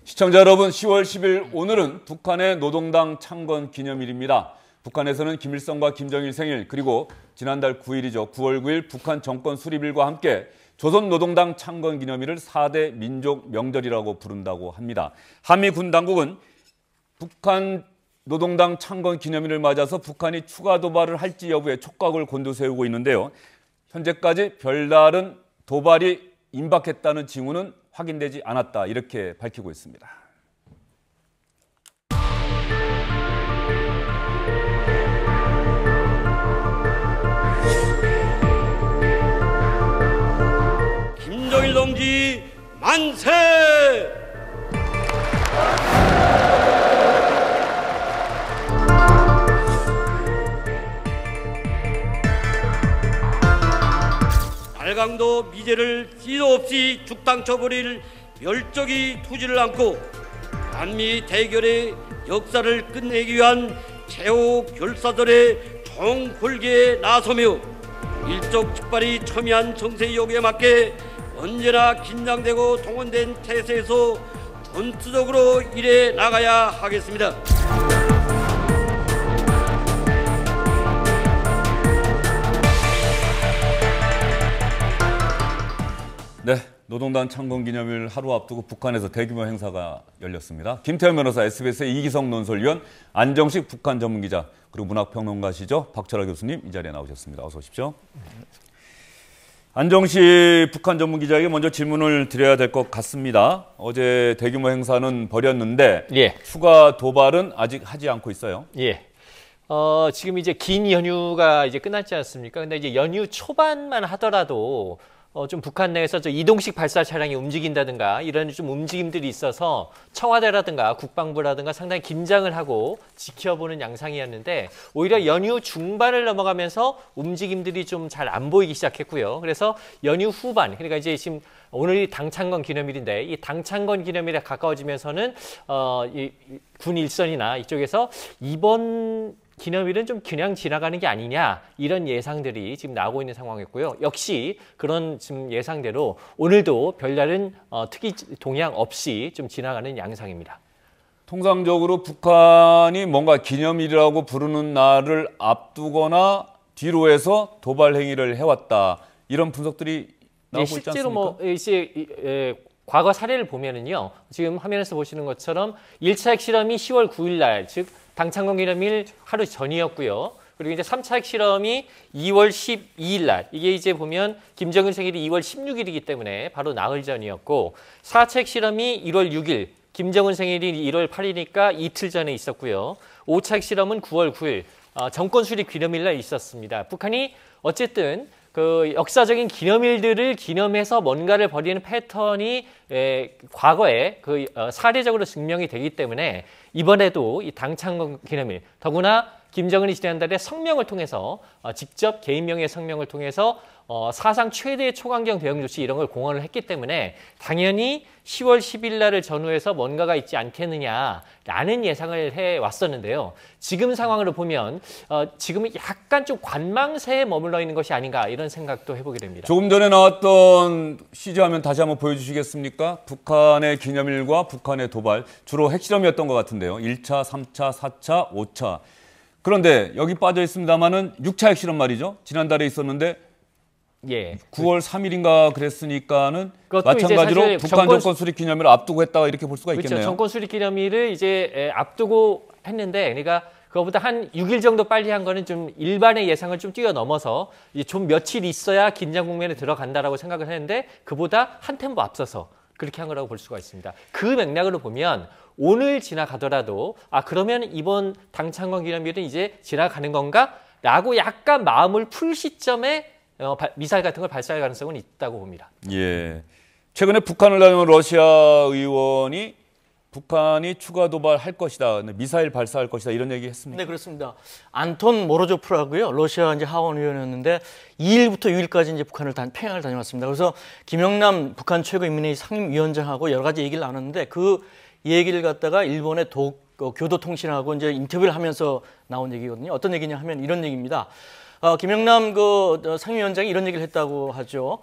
시청자 여러분, 10월 10일 오늘은 북한의 노동당 창건 기념일입니다. 북한에서는 김일성과 김정일 생일, 그리고 지난달 9일이죠. 9월 9일 북한 정권 수립일과 함께 조선노동당 창건 기념일을 4대 민족 명절이라고 부른다고 합니다. 한미 군 당국은 북한 노동당 창건 기념일을 맞아서 북한이 추가 도발을 할지 여부에 촉각을 곤두세우고 있는데요. 현재까지 별다른 도발이 임박했다는 징후는 확인되지 않았다, 이렇게 밝히고 있습니다. 김정일 동지 만세! 날강도 미제를 씨도 없이 죽당쳐버릴 멸족이 투지를 않고 한미 대결의 역사를 끝내기 위한 최후 결사들의 총궐기에 나서며 일촉즉발이 첨예한 정세 요구에 맞게 언제나 긴장되고 동원된 태세에서 전투적으로 일해 나가야 하겠습니다. 네, 노동당 창건 기념일 하루 앞두고 북한에서 대규모 행사가 열렸습니다. 김태현 변호사, SBS의 이기성 논설위원, 안정식 북한 전문기자, 그리고 문학평론가시죠. 박철하 교수님 이 자리에 나오셨습니다. 어서 오십시오. 안정식 북한 전문기자에게 먼저 질문을 드려야 될 것 같습니다. 어제 대규모 행사는 벌였는데 추가 도발은 아직 하지 않고 있어요. 지금 이제 긴 연휴가 이제 끝났지 않습니까? 근데 이제 연휴 초반만 하더라도 좀 북한 내에서 이동식 발사 차량이 움직인다든가 이런 좀 움직임들이 있어서 청와대라든가 국방부라든가 상당히 긴장을 하고 지켜보는 양상이었는데 오히려 연휴 중반을 넘어가면서 움직임들이 좀 잘 안 보이기 시작했고요. 그래서 연휴 후반, 그러니까 이제 지금 오늘이 당창건 기념일인데 이 당창건 기념일에 가까워지면서는 이 군 일선이나 이쪽에서 이번 기념일은 좀 그냥 지나가는 게 아니냐, 이런 예상들이 지금 나오고 있는 상황이었고요. 역시 그런 지금 예상대로 오늘도 별다른 특이 동향 없이 좀 지나가는 양상입니다. 통상적으로 북한이 뭔가 기념일이라고 부르는 날을 앞두거나 뒤로 해서 도발 행위를 해왔다, 이런 분석들이 나오고 있지 않습니까? 실제로 이제 과거 사례를 보면은요, 지금 화면에서 보시는 것처럼 1차 핵실험이 10월 9일 날, 즉 당창건 기념일 하루 전이었고요. 그리고 이제 3차 핵실험이 2월 12일 날, 이게 이제 보면 김정일 생일이 2월 16일이기 때문에 바로 나흘 전이었고, 4차 핵실험이 1월 6일, 김정은 생일이 1월 8일이니까 이틀 전에 있었고요. 5차 핵실험은 9월 9일, 정권 수립 기념일 날 있었습니다. 북한이 어쨌든 그 역사적인 기념일들을 기념해서 뭔가를 벌이는 패턴이 과거에 그 사례적으로 증명이 되기 때문에 이번에도 이 당창건 기념일, 더구나 김정은이 지난달에 성명을 통해서 직접 개인 명의의 성명을 통해서 사상 최대의 초강경 대응 조치 이런 걸 공언을 했기 때문에 당연히 10월 10일 날을 전후해서 뭔가가 있지 않겠느냐라는 예상을 해왔었는데요. 지금 상황으로 보면 지금은 약간 좀 관망세에 머물러 있는 것이 아닌가, 이런 생각도 해보게 됩니다. 조금 전에 나왔던 CG 화면 다시 한번 보여주시겠습니까? 북한의 기념일과 북한의 도발, 주로 핵실험이었던 것 같은데요. 1차, 3차, 4차, 5차. 그런데 여기 빠져 있습니다만은 6차 핵실험 말이죠. 지난달에 있었는데 9월 3일인가 그랬으니까는 마찬가지로 북한 정권 수립 기념일을 앞두고 했다가 이렇게 볼 수가 있겠네요. 그렇죠. 정권 수립 기념일을 이제 앞두고 했는데, 그러니까 그거보다 한 6일 정도 빨리 한 거는 좀 일반의 예상을 좀 뛰어넘어서 좀 며칠 있어야 긴장 국면에 들어간다라고 생각을 했는데 그보다 한 템포 앞서서 그렇게 한 거라고 볼 수가 있습니다. 그 맥락으로 보면 오늘 지나가더라도 그러면 이번 당창건 기념일은 이제 지나가는 건가? 라고 약간 마음을 풀 시점에 미사일 같은 걸 발사할 가능성은 있다고 봅니다. 최근에 북한을 다녀온 러시아 의원이 북한이 추가 도발할 것이다, 미사일 발사할 것이다, 이런 얘기 했습니다. 네, 그렇습니다. 안톤 모로조프라고요. 러시아 이제 하원 의원이었는데 2일부터 6일까지 이제 북한을 평양을 다녀왔습니다. 그래서 김영남 북한 최고인민회의 상임위원장하고 여러 가지 얘기를 나눴는데 그 얘기를 갖다가 일본의 교도통신하고 이제 인터뷰를 하면서 나온 얘기거든요. 어떤 얘기냐 하면 이런 얘기입니다. 김영남 상임위원장이 이런 얘기를 했다고 하죠.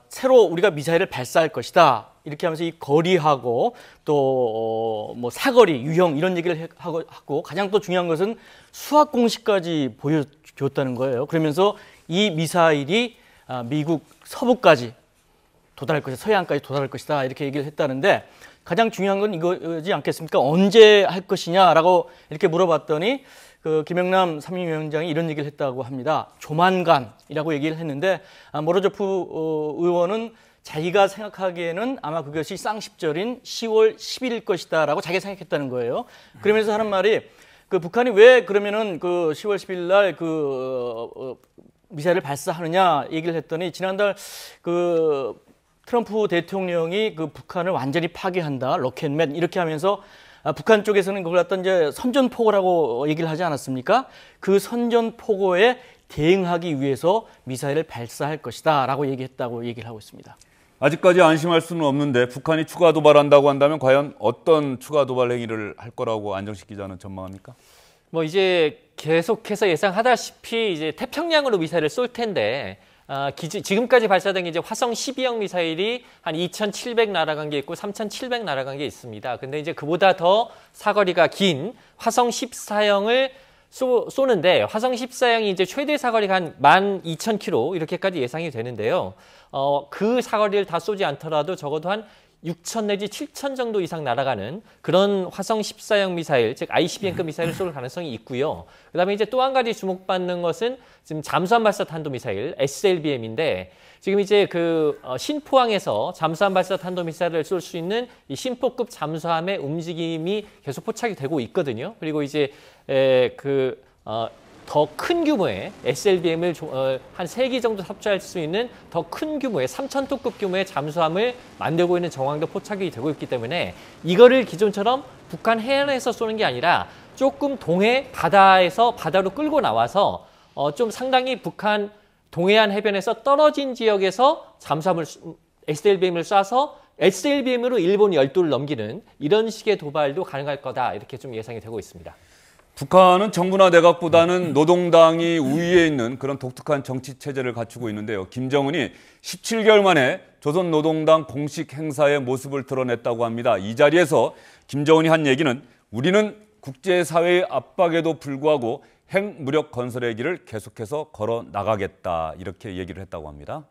새로 우리가 미사일을 발사할 것이다. 이렇게 하면서 이 거리하고 또 뭐 사거리, 유형 이런 얘기를 하고 가장 또 중요한 것은 수학 공식까지 보여줬다는 거예요. 그러면서 이 미사일이 미국 서부까지 도달할 것이다, 서해안까지 도달할 것이다 이렇게 얘기를 했다는데 가장 중요한 건 이거지 않겠습니까? 언제 할 것이냐라고 이렇게 물어봤더니 그 김영남 상임위원장이 이런 얘기를 했다고 합니다. 조만간이라고 얘기를 했는데 모로조프 의원은 자기가 생각하기에는 아마 그것이 쌍십절인 10월 10일일 것이다라고 자기가 생각했다는 거예요. 그러면서 하는 말이 그 북한이 왜 그러면은 그 10월 10일 날 미사일을 발사하느냐 얘기를 했더니 지난달 그 트럼프 대통령이 그 북한을 완전히 파괴한다, 로켓맨 이렇게 하면서 북한 쪽에서는 그걸 갖다 이제 선전포고라고 얘기를 하지 않았습니까? 그 선전포고에 대응하기 위해서 미사일을 발사할 것이다라고 얘기했다고 얘기를 하고 있습니다. 아직까지 안심할 수는 없는데 북한이 추가 도발한다고 한다면 과연 어떤 추가 도발 행위를 할 거라고 안정식 기자는 전망합니까? 뭐 이제 계속해서 예상하다시피 이제 태평양으로 미사일을 쏠 텐데 지금까지 발사된 게 이제 화성 12형 미사일이 한 2,700 날아간 게 있고 3,700 날아간 게 있습니다. 근데 이제 그보다 더 사거리가 긴 화성 14형을 쏘는데 화성 14형이 이제 최대 사거리가 한 12,000km 이렇게까지 예상이 되는데요. 그 사거리를 다 쏘지 않더라도 적어도 한 6,000 내지 7,000 정도 이상 날아가는 그런 화성 14형 미사일, 즉 ICBM급 미사일을 쏠 가능성이 있고요. 그다음에 이제 또 한 가지 주목받는 것은 지금 잠수함 발사 탄도 미사일 SLBM인데 지금 이제 그 신포항에서 잠수함 발사 탄도 미사일을 쏠 수 있는 이 신포급 잠수함의 움직임이 계속 포착이 되고 있거든요. 그리고 이제 더 큰 규모의 SLBM을 한 3기 정도 탑재할 수 있는 더 큰 규모의 3,000톤급 규모의 잠수함을 만들고 있는 정황도 포착이 되고 있기 때문에 이거를 기존처럼 북한 해안에서 쏘는 게 아니라 조금 동해 바다로 끌고 나와서 좀 상당히 북한 동해안 해변에서 떨어진 지역에서 잠수함을 SLBM을 쏴서 SLBM으로 일본 열도를 넘기는 이런 식의 도발도 가능할 거다 이렇게 좀 예상이 되고 있습니다. 북한은 정부나 내각보다는 노동당이 우위에 있는 그런 독특한 정치 체제를 갖추고 있는데요. 김정은이 17개월 만에 조선노동당 공식 행사의 모습을 드러냈다고 합니다. 이 자리에서 김정은이 한 얘기는 우리는 국제사회의 압박에도 불구하고 핵무력 건설의 길을 계속해서 걸어 나가겠다 이렇게 얘기를 했다고 합니다.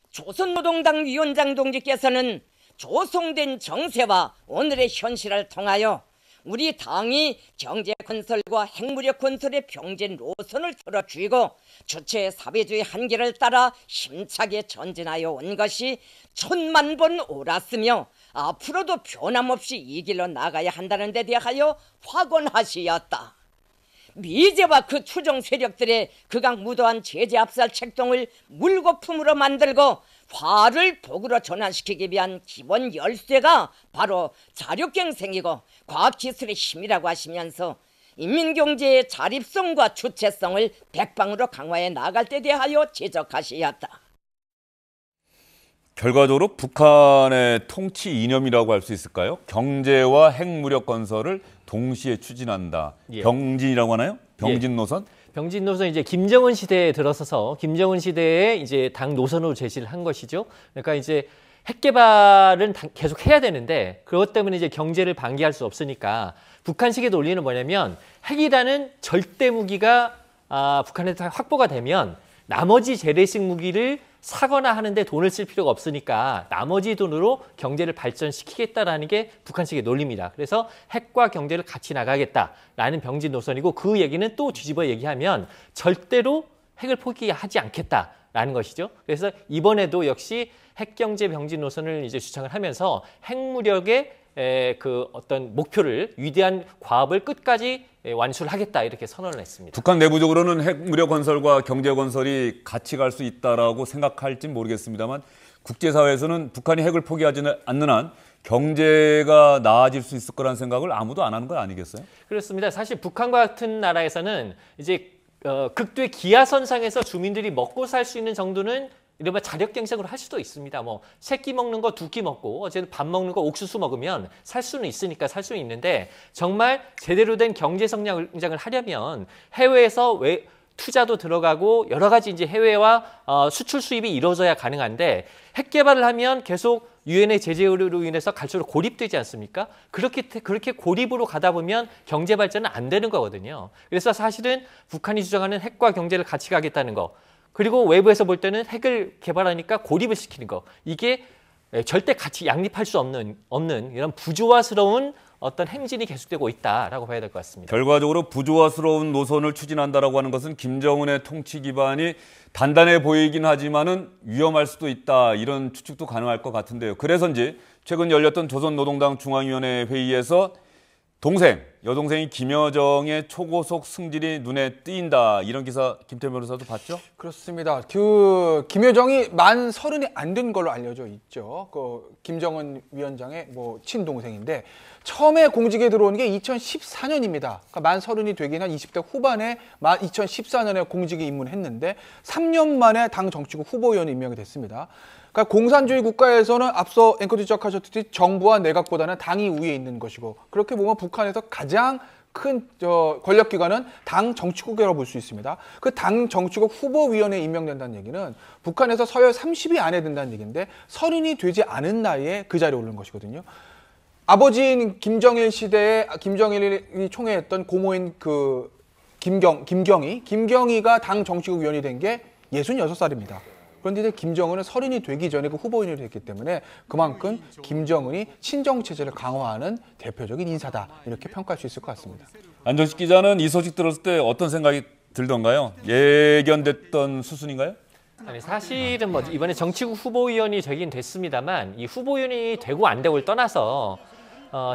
조선노동당 위원장 동지께서는 조성된 정세와 오늘의 현실을 통하여 우리 당이 경제 건설과 핵무력 건설의 병진 노선을 틀어주고 주체 사회주의 한계를 따라 힘차게 전진하여 온 것이 천만 번 옳았으며 앞으로도 변함없이 이 길로 나가야 한다는 데 대하여 확언하시었다. 미제와 그 추종 세력들의 극악무도한 제재 압살 책동을 물거품으로 만들고 화를 복으로 전환시키기 위한 기본 열쇠가 바로 자력갱생이고 과학기술의 힘이라고 하시면서 인민경제의 자립성과 주체성을 백방으로 강화해 나갈 때 대하여 지적하시었다. 결과적으로 북한의 통치 이념이라고 할 수 있을까요? 경제와 핵무력 건설을 동시에 추진한다. 예. 병진이라고 하나요? 병진 노선? 병진 노선 이제 김정은 시대에 들어서서 김정은 시대에 이제 당 노선으로 제시를 한 것이죠. 그러니까 이제 핵 개발은 계속 해야 되는데 그것 때문에 이제 경제를 방기할 수 없으니까 북한식의 논리는 뭐냐면 핵이라는 절대 무기가 북한에서 확보가 되면 나머지 재래식 무기를 사거나 하는데 돈을 쓸 필요가 없으니까 나머지 돈으로 경제를 발전시키겠다라는 게 북한식의 논리입니다. 그래서 핵과 경제를 같이 나가겠다라는 병진 노선이고 그 얘기는 또 뒤집어 얘기하면 절대로 핵을 포기하지 않겠다라는 것이죠. 그래서 이번에도 역시 핵경제 병진 노선을 이제 주창을 하면서 핵무력의 그 어떤 목표를 위대한 과업을 끝까지 완수하겠다 이렇게 선언을 했습니다. 북한 내부적으로는 핵무력 건설과 경제 건설이 같이 갈 수 있다라고 생각할진 모르겠습니다만 국제사회에서는 북한이 핵을 포기하지는 않는 한 경제가 나아질 수 있을 거라는 생각을 아무도 안 하는 거 아니겠어요? 그렇습니다. 사실 북한과 같은 나라에서는 이제 극도의 기하선상에서 주민들이 먹고 살 수 있는 정도는 이른바 자력갱생으로 할 수도 있습니다. 뭐 세 끼 먹는 거 2끼 먹고 어쨌든 밥 먹는 거 옥수수 먹으면 살 수는 있으니까 살 수는 있는데 정말 제대로 된 경제 성장을 하려면 해외에서 투자도 들어가고 여러 가지 이제 해외와 수출 수입이 이루어져야 가능한데 핵 개발을 하면 계속 유엔의 제재로 인해서 갈수록 고립되지 않습니까? 그렇게 고립으로 가다 보면 경제 발전은 안 되는 거거든요. 그래서 사실은 북한이 주장하는 핵과 경제를 같이 가겠다는 거, 그리고 외부에서 볼 때는 핵을 개발하니까 고립을 시키는 거, 이게 절대 같이 양립할 수 없는 이런 부조화스러운 어떤 행진이 계속되고 있다라고 봐야 될 것 같습니다. 결과적으로 부조화스러운 노선을 추진한다라고 하는 것은 김정은의 통치 기반이 단단해 보이긴 하지만은 위험할 수도 있다, 이런 추측도 가능할 것 같은데요. 그래서인지 최근 열렸던 조선노동당 중앙위원회 회의에서 여동생이 김여정의 초고속 승진이 눈에 띄인다, 이런 기사 김태현 변호사도 봤죠? 그렇습니다. 김여정이 만 30이 안 된 걸로 알려져 있죠. 김정은 위원장의 친동생인데 처음에 공직에 들어온 게 2014년입니다. 그러니까 만 30이 되긴 한 20대 후반에 2014년에 공직에 입문했는데 3년 만에 당 정치국 후보위원에 임명이 됐습니다. 그러니까 공산주의 국가에서는 앞서 앵커도 지적하셨듯이 정부와 내각보다는 당이 위에 있는 것이고, 그렇게 보면 북한에서 가장 큰 권력기관은 당 정치국이라고 볼 수 있습니다. 그 당 정치국 후보위원회에 임명된다는 얘기는 북한에서 서열 30위 안에 든다는 얘기인데 30이 되지 않은 나이에 그 자리에 오른 것이거든요. 아버지인 김정일 시대에 김정일이 총애했던 고모인 김경희가 당 정치국 위원이 된 게 66살입니다. 그런데 이제 김정은은 30이 되기 전에 그 후보인이 됐기 때문에 그만큼 김정은이 친정체제를 강화하는 대표적인 인사다, 이렇게 평가할 수 있을 것 같습니다. 안정식 기자는 이 소식 들었을 때 어떤 생각이 들던가요? 예견됐던 수순인가요? 아니, 사실은 이번에 정치국 후보위원이 되긴 됐습니다만 이 후보위원이 되고 안 되고를 떠나서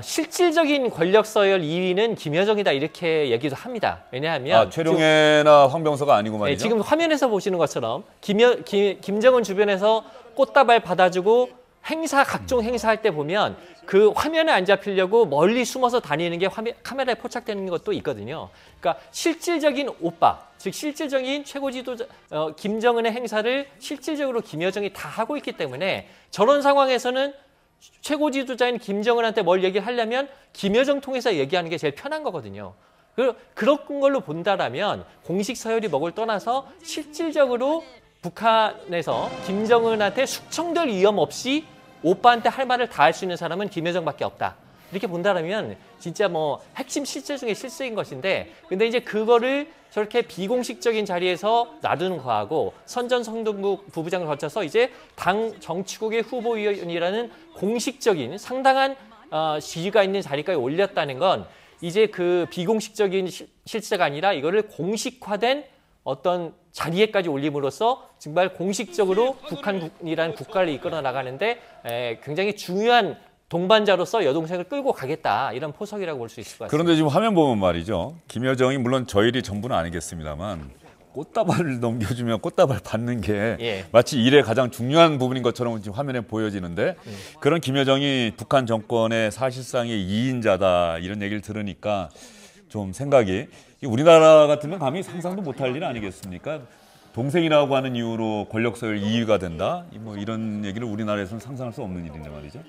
실질적인 권력 서열 2위는 김여정이다, 이렇게 얘기도 합니다. 왜냐하면 최룡해나 황병서가 아니고 말이죠. 네, 지금 화면에서 보시는 것처럼 김정은 주변에서 꽃다발 받아주고 각종 행사할 때 보면 그 화면에 안 잡히려고 멀리 숨어서 다니는 게 카메라에 포착되는 것도 있거든요. 그러니까 실질적인 오빠, 즉 실질적인 최고 지도자 김정은의 행사를 실질적으로 김여정이 다 하고 있기 때문에 저런 상황에서는 최고 지도자인 김정은한테 뭘 얘기를 하려면 김여정 통해서 얘기하는 게 제일 편한 거거든요. 그런 걸로 본다라면 공식 서열이 뭐를 떠나서 실질적으로 북한에서 김정은한테 숙청될 위험 없이 오빠한테 할 말을 다 할 수 있는 사람은 김여정밖에 없다, 이렇게 본다라면 진짜 핵심 실세 중에 실세인 것인데, 근데 이제 그거를 저렇게 비공식적인 자리에서 놔두는 거하고 선전성동국 부부장을 거쳐서 이제 당 정치국의 후보위원이라는 공식적인 상당한 지위가 있는 자리까지 올렸다는 건 이제 그 비공식적인 실세가 아니라 이거를 공식화된 어떤 자리에까지 올림으로써 정말 공식적으로 북한이라는 국가를 이끌어 나가는데 굉장히 중요한 동반자로서 여동생을 끌고 가겠다, 이런 포석이라고 볼 수 있을 것 같습니다. 그런데 지금 화면 보면 말이죠, 김여정이 물론 저 일이 전부는 아니겠습니다만 꽃다발을 넘겨주면 꽃다발 받는 게 마치 일의 가장 중요한 부분인 것처럼 지금 화면에 보여지는데 그런 김여정이 북한 정권의 사실상의 2인자다, 이런 얘기를 들으니까 좀 생각이, 우리나라 같으면 감히 상상도 못할 일 아니겠습니까? 동생이라고 하는 이유로 권력 서열 2위가 된다, 이런 얘기를 우리나라에서는 상상할 수 없는 일인데 말이죠.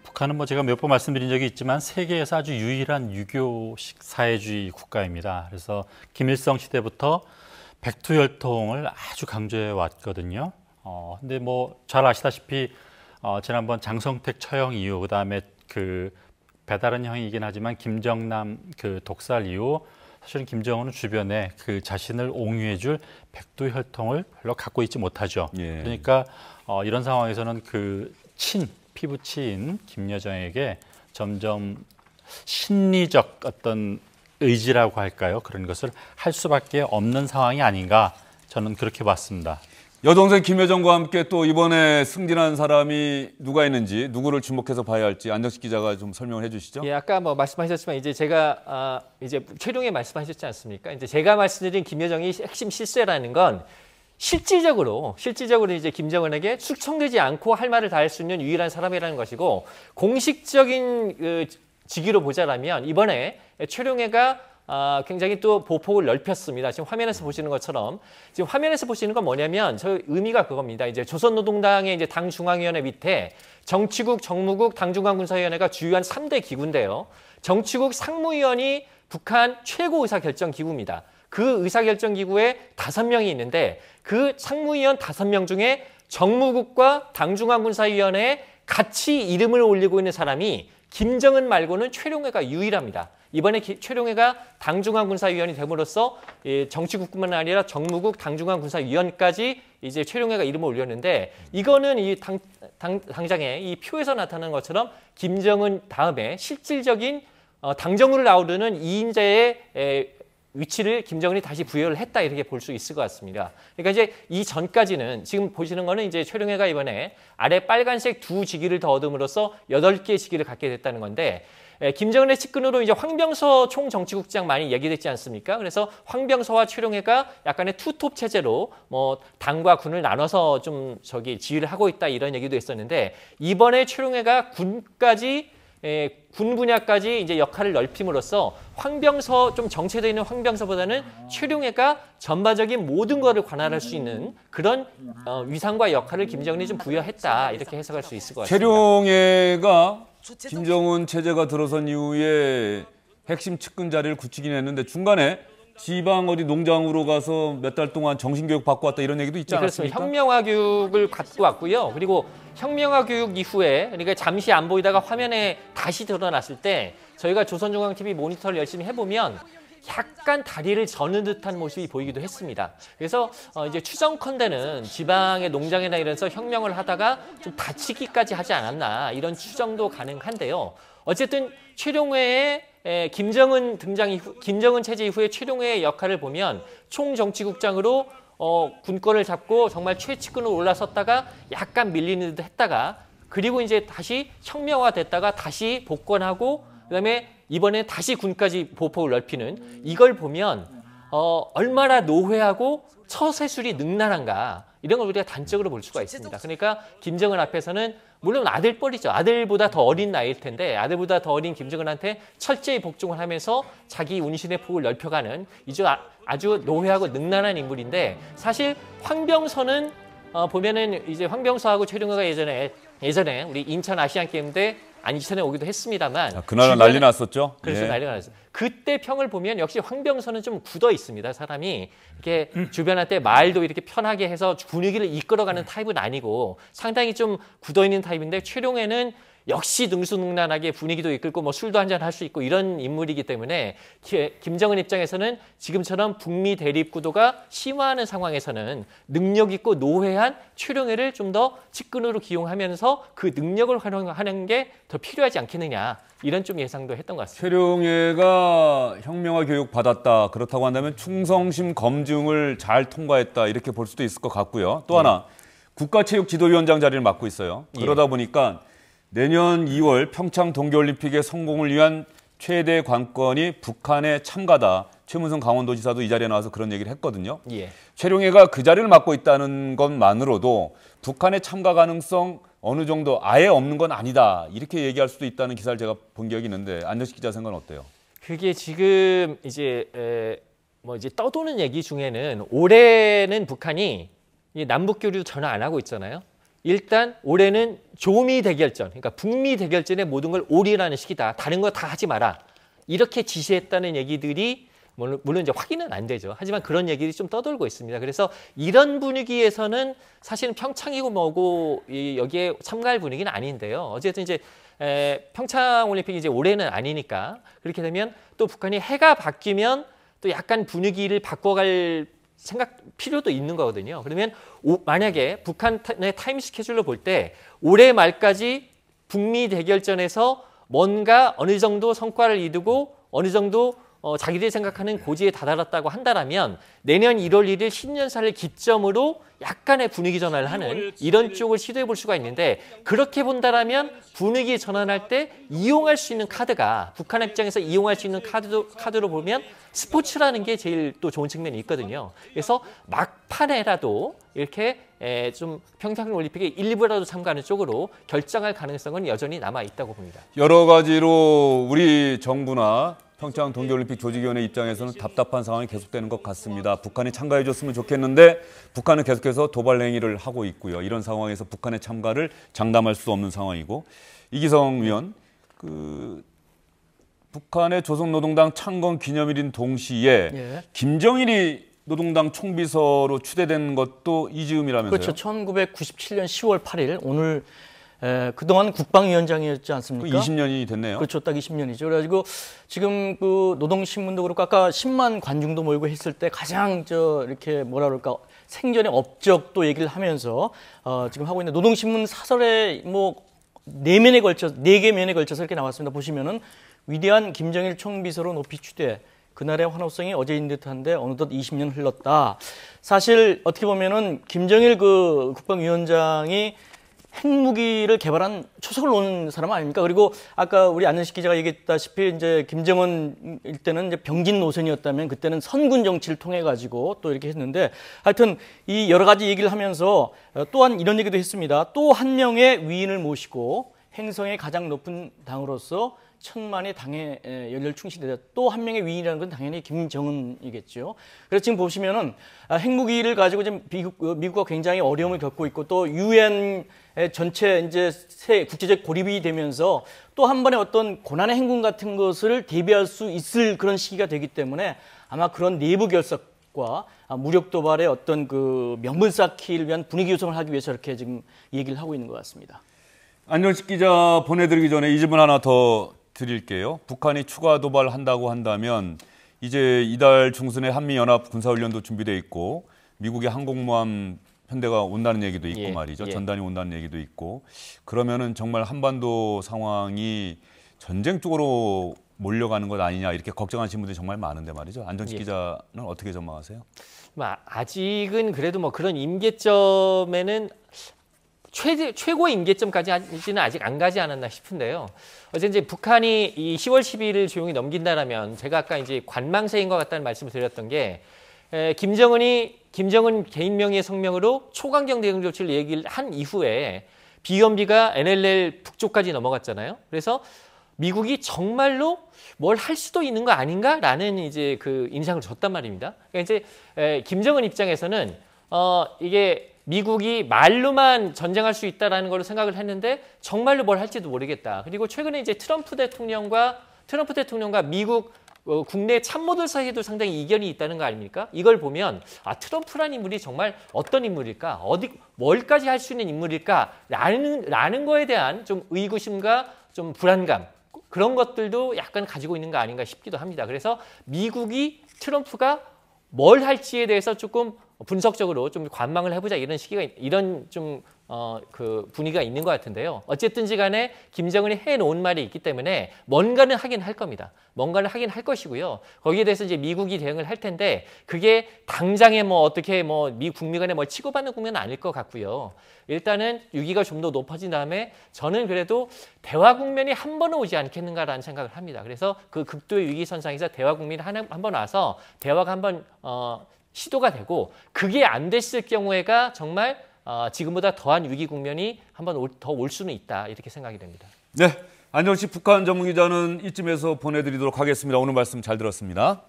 북한은 제가 몇 번 말씀드린 적이 있지만 세계에서 아주 유일한 유교식 사회주의 국가입니다. 그래서 김일성 시대부터 백투혈통을 아주 강조해 왔거든요. 근데 잘 아시다시피 지난번 장성택 처형 이후, 그다음에 배다른 형이긴 하지만 김정남 독살 이후 사실은 김정은은 주변에 자신을 옹유해줄 백두혈통을 별로 갖고 있지 못하죠. 그러니까 이런 상황에서는 피부 치인 김여정에게 점점 심리적 어떤 의지라고 할까요? 그런 것을 할 수밖에 없는 상황이 아닌가, 저는 그렇게 봤습니다. 여동생 김여정과 함께 또 이번에 승진한 사람이 누가 있는지, 누구를 주목해서 봐야 할지 안정식 기자가 좀 설명을 해주시죠. 아까 말씀하셨지만 이제 제가 이제 최룡해 말씀하셨지 않습니까? 이제 제가 말씀드린 김여정이 핵심 실세라는 건 실질적으로 이제 김정은에게 숙청되지 않고 할 말을 다 할 수 있는 유일한 사람이라는 것이고, 공식적인 직위로 보자라면 이번에 최룡해가 굉장히 또 보폭을 넓혔습니다. 지금 화면에서 보시는 것처럼, 지금 화면에서 보시는 건 뭐냐면 저 의미가 그겁니다. 이제 조선노동당의 이제 당 중앙위원회 밑에 정치국, 정무국, 당중앙군사위원회가 주요한 3대 기구인데요. 정치국 상무위원이 북한 최고 의사결정 기구입니다. 그 의사결정기구에 5명이 있는데 그 상무위원 5명 중에 정무국과 당중앙군사위원회에 같이 이름을 올리고 있는 사람이 김정은 말고는 최룡해가 유일합니다. 이번에 최룡해가 당중앙군사위원이 됨으로써 정치국뿐만 아니라 정무국, 당중앙군사위원까지 이제 최룡해가 이름을 올렸는데 이거는 이 당장의 이 표에서 나타나는 것처럼 김정은 다음에 실질적인 당정을 아우르는 2인자의 위치를 김정은이 다시 부여를 했다 이렇게 볼 수 있을 것 같습니다. 그러니까 이제 이 전까지는 지금 보시는 거는 이제 최룡해가 이번에 아래 빨간색 2직위를 더 얻음으로써 8개의 직위를 갖게 됐다는 건데 김정은의 측근으로 이제 황병서 총정치국장 많이 얘기됐지 않습니까? 그래서 황병서와 최룡해가 약간의 투톱 체제로 뭐 당과 군을 나눠서 좀 지휘를 하고 있다 이런 얘기도 있었는데 이번에 최룡해가 군 분야까지 이제 역할을 넓힘으로써 황병서 좀 정체되어 있는 황병서보다는 최룡해가 전반적인 모든 것을 관할할 수 있는 그런 위상과 역할을 김정은이 좀 부여했다 이렇게 해석할 수 있을 것 같습니다. 최룡해가 김정은 체제가 들어선 이후에 핵심 측근 자리를 굳히긴 했는데 중간에 지방 어디 농장으로 가서 몇 달 동안 정신교육 받고 왔다 이런 얘기도 있지 않았습니까? 그렇습니다. 혁명화 교육을 갖고 왔고요. 그리고 혁명화 교육 이후에 그러니까 잠시 안 보이다가 화면에 다시 드러났을 때 저희가 조선중앙TV 모니터를 열심히 해보면 약간 다리를 저는 듯한 모습이 보이기도 했습니다. 그래서 이제 추정컨대는 지방의 농장이나 이런서 혁명을 하다가 좀 다치기까지 하지 않았나 이런 추정도 가능한데요. 어쨌든 최룡해의 김정은 등장 이후, 김정은 체제 이후의 최룡해의 역할을 보면 총정치국장으로 군권을 잡고 정말 최측근으로 올라섰다가 약간 밀리는 듯 했다가 그리고 이제 다시 혁명화 됐다가 다시 복권하고 그다음에 이번에 다시 군까지 보폭을 넓히는 이걸 보면 얼마나 노회하고 처세술이 능란한가 이런 걸 우리가 단적으로 볼 수가 있습니다. 그러니까 김정은 앞에서는 물론 아들뻘이죠. 아들보다 더 어린 나이일 텐데 아들보다 더 어린 김정은한테 철저히 복종을 하면서 자기 운신의 폭을 넓혀가는 아주 노회하고 능란한 인물인데 사실 황병서는 보면은 이제 황병서하고 최룡해가 예전에 우리 인천 아시안 게임 때 안치천에 오기도 했습니다만 그날은 난리 났었죠. 그래서 예. 난리가 났어요. 그때 평을 보면 역시 황병서는 좀 굳어 있습니다. 사람이 이렇게 주변한테 말도 이렇게 편하게 해서 분위기를 이끌어가는 타입은 아니고 상당히 좀 굳어 있는 타입인데 최룡해는 역시 능수능란하게 분위기도 이끌고 뭐 술도 한잔 할 수 있고 이런 인물이기 때문에 김정은 입장에서는 지금처럼 북미 대립 구도가 심화하는 상황에서는 능력 있고 노회한 최룡해를 좀 더 측근으로 기용하면서 그 능력을 활용하는 게 더 필요하지 않겠느냐 이런 좀 예상도 했던 것 같습니다. 최룡해가 혁명화 교육 받았다. 그렇다고 한다면 충성심 검증을 잘 통과했다. 이렇게 볼 수도 있을 것 같고요. 또 하나 국가체육지도위원장 자리를 맡고 있어요. 그러다 보니까 내년 2월 평창 동계올림픽의 성공을 위한 최대 관건이 북한의 참가다. 최문성 강원도지사도 이 자리에 나와서 그런 얘기를 했거든요. 예. 최룡해가 그 자리를 맡고 있다는 것만으로도 북한의 참가 가능성 어느 정도 아예 없는 건 아니다. 이렇게 얘기할 수도 있다는 기사를 제가 본 기억이 있는데 안정식 기자 생각은 어때요? 그게 지금 이제 이제 떠도는 얘기 중에는 올해는 북한이 남북 교류 전혀 안 하고 있잖아요. 일단 올해는 조미 대결전, 그러니까 북미 대결전의 모든 걸 올인하는 시기다. 다른 거 다 하지 마라. 이렇게 지시했다는 얘기들이 물론 이제 확인은 안 되죠. 하지만 그런 얘기들이 좀 떠돌고 있습니다. 그래서 이런 분위기에서는 사실은 평창이고 뭐고 여기에 참가할 분위기는 아닌데요. 어쨌든 이제 평창 올림픽이 이제 올해는 아니니까 그렇게 되면 또 북한이 해가 바뀌면 또 약간 분위기를 바꿔갈 필요도 있는 거거든요. 그러면 만약에 북한의 타임 스케줄로 볼 때 올해 말까지 북미 대결전에서 뭔가 어느 정도 성과를 이루고 어느 정도 자기들이 생각하는 고지에 다다랐다고 한다면 내년 1월 1일 신년사를 기점으로 약간의 분위기 전환을 하는 이런 쪽을 시도해 볼 수가 있는데 그렇게 본다라면 분위기 전환할 때 이용할 수 있는 카드가 북한 입장에서 이용할 수 있는 카드로 보면 스포츠라는 게 제일 또 좋은 측면이 있거든요. 그래서 막판에라도 이렇게 좀 평창 올림픽에 일부라도 참가하는 쪽으로 결정할 가능성은 여전히 남아 있다고 봅니다. 여러 가지로 우리 정부나 평창 동계올림픽 조직위원회 입장에서는 답답한 상황이 계속되는 것 같습니다. 북한이 참가해줬으면 좋겠는데 북한은 계속해서 도발 행위를 하고 있고요. 이런 상황에서 북한의 참가를 장담할 수 없는 상황이고 이기성 위원, 북한의 조선노동당 창건 기념일인 동시에 예. 김정일이 노동당 총비서로 추대된 것도 이 즈음이라면서요? 그렇죠. 1997년 10월 8일 오늘 그동안 국방위원장이었지 않습니까? 20년이 됐네요. 그렇죠. 딱 20년이죠. 그래가지고 지금 그 노동신문도 그렇고 아까 10만 관중도 모이고 했을 때 가장 이렇게 뭐라 그럴까 생전의 업적도 얘기를 하면서 지금 하고 있는 노동신문 사설에 뭐 4개 면에 걸쳐서 이렇게 나왔습니다. 보시면은 위대한 김정일 총비서로 높이 추대. 그날의 환호성이 어제인 듯한데 어느덧 20년 흘렀다. 사실 어떻게 보면은 김정일 그 국방위원장이 핵무기를 개발한 초석을 놓은 사람 아닙니까? 그리고 아까 우리 안현식 기자가 얘기했다시피 이제 김정은 일때는 이제 병진 노선이었다면 그때는 선군 정치를 통해 가지고 또 이렇게 했는데 하여튼 이 여러 가지 얘기를 하면서 또한 이런 얘기도 했습니다. 또 한 명의 위인을 모시고 행성의 가장 높은 당으로서 천만의 당에 열렬 충실되다. 또 한 명의 위인이라는 건 당연히 김정은이겠죠. 그래서 지금 보시면은 핵무기를 가지고 지금 미국과 굉장히 어려움을 겪고 있고 또 유엔 전체 이제 새 국제적 고립이 되면서 또 한 번의 어떤 고난의 행군 같은 것을 대비할 수 있을 그런 시기가 되기 때문에 아마 그런 내부 결석과 무력 도발의 어떤 그 명분 쌓기를 위한 분위기 조성을 하기 위해서 이렇게 지금 얘기를 하고 있는 것 같습니다. 안정식 기자 보내드리기 전에 이 질문 하나 더 드릴게요. 북한이 추가 도발한다고 한다면 이제 이달 중순에 한미연합 군사훈련도 준비되어 있고 미국의 항공모함 편대가 온다는 얘기도 있고 말이죠. 전단이 온다는 얘기도 있고 그러면은 정말 한반도 상황이 전쟁 쪽으로 몰려가는 것 아니냐 이렇게 걱정하시는 분들이 정말 많은데 말이죠. 안정식 기자는 어떻게 전망하세요? 아직은 그래도 뭐 그런 임계점에는 최고의 임계점까지는 아직 안 가지 않았나 싶은데요. 어제 이제 북한이 이 10월 10일을 조용히 넘긴다라면 제가 아까 이제 관망세인 것 같다는 말씀을 드렸던 게 김정은 개인 명의의 성명으로 초강경 대응 조치를 얘기를 한 이후에 비연비가 NLL 북쪽까지 넘어갔잖아요. 그래서 미국이 정말로 뭘 할 수도 있는 거 아닌가라는 이제 그 인상을 줬단 말입니다. 그러니까 이제 김정은 입장에서는 이게 미국이 말로만 전쟁할 수 있다라는 걸로 생각을 했는데 정말로 뭘 할지도 모르겠다. 그리고 최근에 이제 트럼프 대통령과 미국 국내 참모들 사이에도 상당히 이견이 있다는 거 아닙니까? 이걸 보면 트럼프라는 인물이 정말 어떤 인물일까? 뭘까지 할 수 있는 인물일까?라는 거에 대한 좀 의구심과 좀 불안감 그런 것들도 약간 가지고 있는 거 아닌가 싶기도 합니다. 그래서 미국이 트럼프가 뭘 할지에 대해서 조금 분석적으로 좀 관망을 해보자 이런 좀 그 분위기가 있는 것 같은데요. 어쨌든지 간에 김정은이 해놓은 말이 있기 때문에 뭔가는 하긴 할 겁니다. 뭔가를 하긴 할 것이고요. 거기에 대해서 이제 미국이 대응을 할 텐데 그게 당장에 뭐 어떻게 뭐 미 북미 간에 뭐 치고받는 국면은 아닐 것 같고요. 일단은 유기가 좀 더 높아진 다음에 저는 그래도 대화 국면이 한 번은 오지 않겠는가라는 생각을 합니다. 그래서 그 극도의 위기선상에서 대화 국면이 한 번 와서 대화가 한번 시도가 되고 그게 안 됐을 경우에가 정말 지금보다 더한 위기 국면이 한번 더 올 수는 있다 이렇게 생각이 됩니다. 네, 안정식 북한 전문기자는 이쯤에서 보내드리도록 하겠습니다. 오늘 말씀 잘 들었습니다.